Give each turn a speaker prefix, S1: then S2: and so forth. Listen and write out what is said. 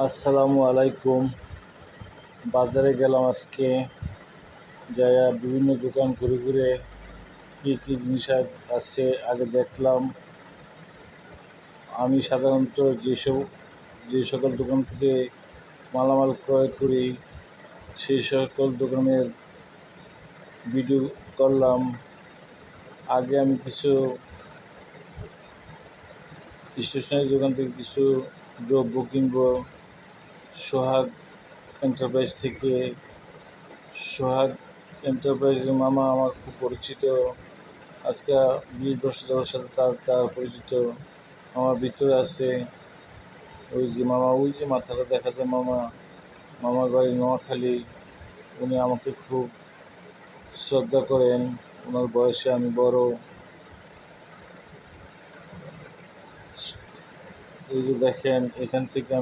S1: আসসালামু আলাইকুম। বাজারে গেলাম আজকে, যাইয়া বিভিন্ন দোকান ঘুরে ঘুরে কী কী জিনিস আছে আগে দেখলাম। আমি সাধারণত যে সকল দোকান থেকে মালামাল ক্রয় করি সেই সকল দোকানের ভিডিও করলাম। আগে আমি কিছু স্টেশনারি দোকান থেকে কিছু দ্রব্য কিনব। সোহাগ এন্টারপ্রাইজ থেকে। সোহাগ এন্টারপ্রাইজের মামা আমার খুব পরিচিত। আজকে 20 বছর যাওয়ার সাথে তার পরিচিত আমার ভিতরে আছে। ওই যে মামা, ওই যে মাথাটা দেখা যায় মামার বাড়ি নোয়াখালী। উনি আমাকে খুব শ্রদ্ধা করেন, ওনার বয়সে আমি বড়। এই যে দেখেন, এখান থেকে